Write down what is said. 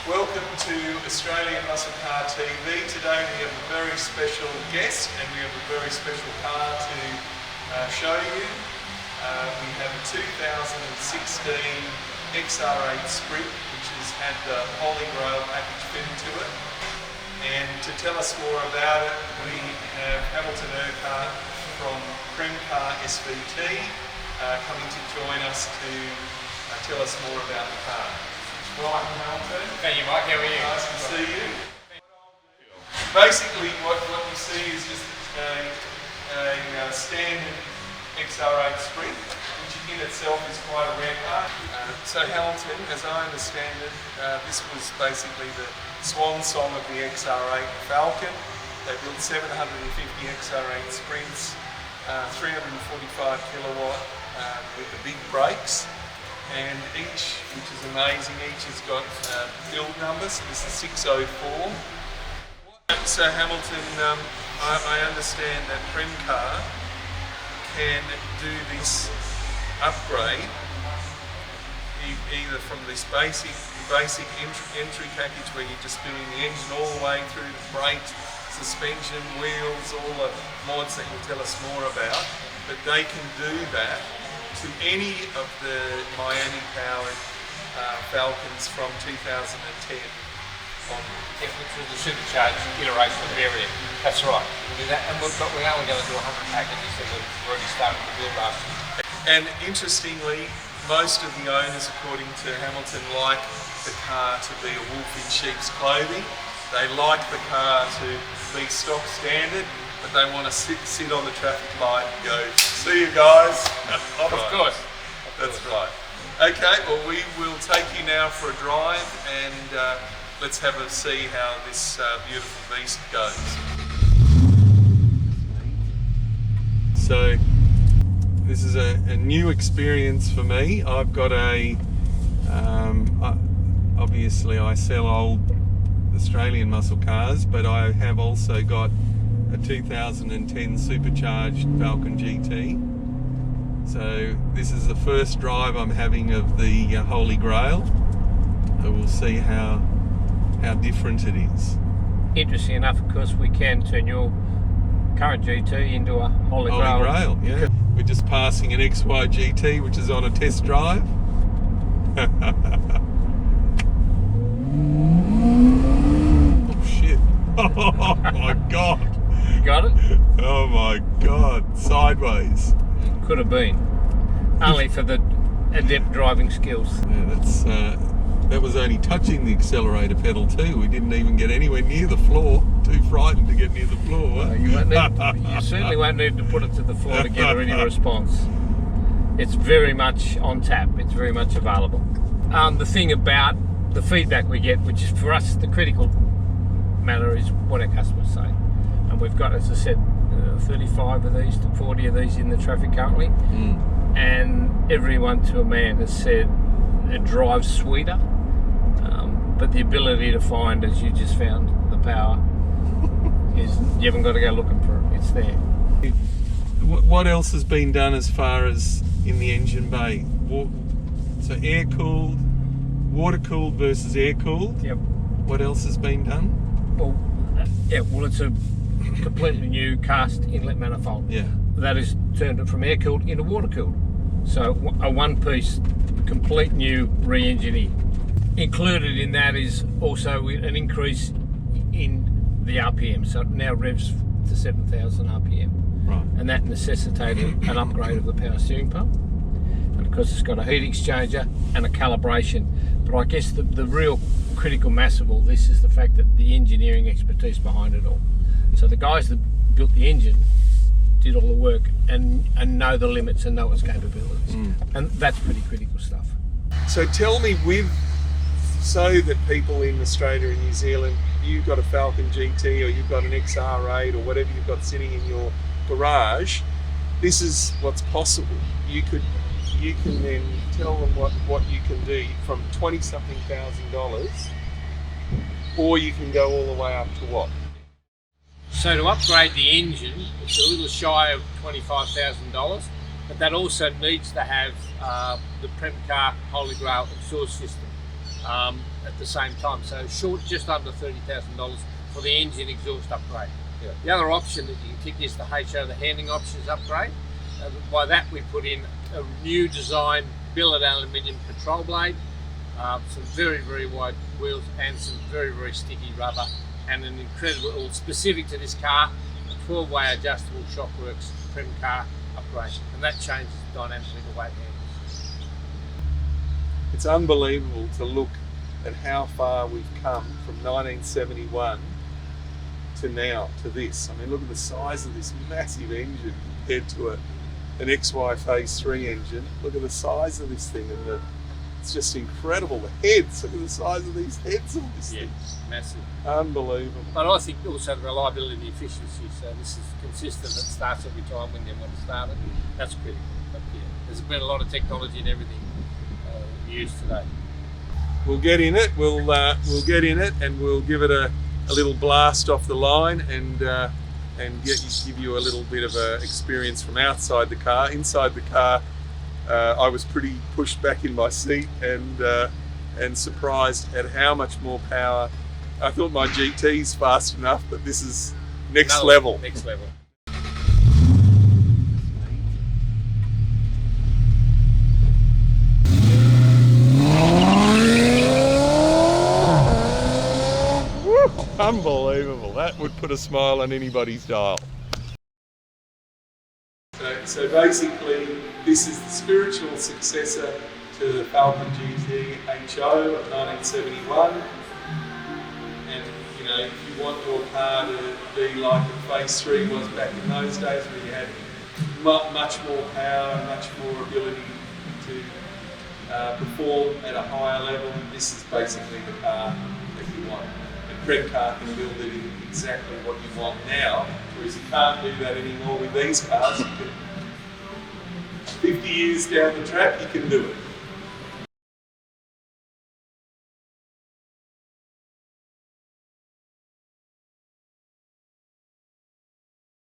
Welcome to Australian Muscle Car TV. Today we have a very special guest and we have a very special car to show you. We have a 2016 XR8 Sprint, which has had the Holy Grail package fitted to it. And to tell us more about it, we have Hamilton Urquhart from Premcar SVT coming to join us to tell us more about the car. Right, Hamilton. Thank you, Mike. How are you? Nice to see you. Basically, what you see is just a standard XR8 Sprint, which in itself is quite a rare car. So Hamilton, as I understand it, this was basically the swan song of the XR8 Falcon. They built 750 XR8 Sprints, 345 kilowatt with the big brakes. And each, which is amazing, each has got build numbers. So this is 604. So Hamilton, I understand that Premcar can do this upgrade either from this basic entry package where you're just doing the engine all the way through the brakes, suspension, wheels, all the mods that you'll tell us more about, but they can do that to any of the Miami powered Falcons from 2010 on. Which was the supercharged iteration of the variant. That's right. We'll do that, but we're only going to do 100 packages, so we're already starting to build last year. And interestingly, most of the owners, according to Hamilton, like the car to be a wolf in sheep's clothing. They like the car to be stock standard, but they want to sit on the traffic light and go, see you guys. Of course. That's right. Okay, well we will take you now for a drive and let's have a see how this beautiful beast goes. So this is a new experience for me. I've got obviously I sell old Australian muscle cars, but I have also got a 2010 Supercharged Falcon GT. So this is the first drive I'm having of the Holy Grail. So we'll see how different it is. Interesting enough, of course, we can turn your current GT into a Holy Grail. Holy Grail, yeah. We're just passing an XY GT, which is on a test drive. Oh shit! Oh my god! Got it? Oh my god! Sideways. Could have been. Only for the adept driving skills. Yeah, that was only touching the accelerator pedal too. We didn't even get anywhere near the floor. Too frightened to get near the floor. You certainly won't need to put it to the floor to get any response. It's very much on tap. It's very much available. The thing about the feedback we get, which for us the critical matter, is what our customers say. And we've got, as I said, 35 of these to 40 of these in the traffic currently. And everyone to a man has said it drives sweeter, but the ability to find, as you just found, the power is, you haven't got to go looking for it, it's there. What else has been done as far as in the engine bay? So air cooled, water cooled versus air cooled. Yep. What else has been done? Well, it's a completely new cast inlet manifold. Yeah. That has turned it from air cooled into water cooled. So a one piece, complete new re-engineer. Included in that is also an increase in the RPM. So it now revs to 7,000 RPM. Right. And that necessitated an upgrade of the power steering pump. And of course it's got a heat exchanger and a calibration. But I guess the real critical mass of all this is the fact that the engineering expertise behind it all. So the guys that built the engine did all the work and know the limits and know its capabilities. And that's pretty critical stuff. So tell me, so that people in Australia and New Zealand, you've got a Falcon GT or you've got an XR8 or whatever you've got sitting in your garage, this is what's possible. You can then tell them what you can do from $20-something thousand, or you can go all the way up to what? So to upgrade the engine, it's a little shy of $25,000, but that also needs to have the Premcar Holy Grail exhaust system. at the same time. So short, just under $30,000 for the engine exhaust upgrade. Yeah. The other option that you can tick is the HO, the handling options upgrade. By that we put in a new design billet aluminium control blade, some very, very wide wheels and some very, very sticky rubber, and an incredible, specific to this car, a 12-way adjustable Shockworks Premcar upgrade, and that changes dynamically the way it handles. It's unbelievable to look at how far we've come from 1971 to now, to this. I mean, look at the size of this massive engine compared to an XY Phase 3 engine. Look at the size of this thing, and it's just incredible. The heads, look at the size of these heads on this thing. Massive. Unbelievable. But I think also the reliability and the efficiency, so this is consistent, it starts every time when you want to start it. That's critical. But yeah, there's been a lot of technology and everything we use today. We'll get in it, we'll get in it, and we'll give it a little blast off the line and give you a little bit of a experience from outside the car. Inside the car, I was pretty pushed back in my seat and surprised at how much more power. I thought my GT's fast enough, but this is next level. Next level. Unbelievable. That would put a smile on anybody's dial. So basically, this is the spiritual successor to the Falcon GT HO of 1971. And you know, if you want your car to be like the Phase 3 was back in those days, where you had much more power and much more ability to perform at a higher level, this is basically the car that you want. Premcar can build it in exactly what you want now, whereas you can't do that anymore with these cars. 50 years down the track, you can do it.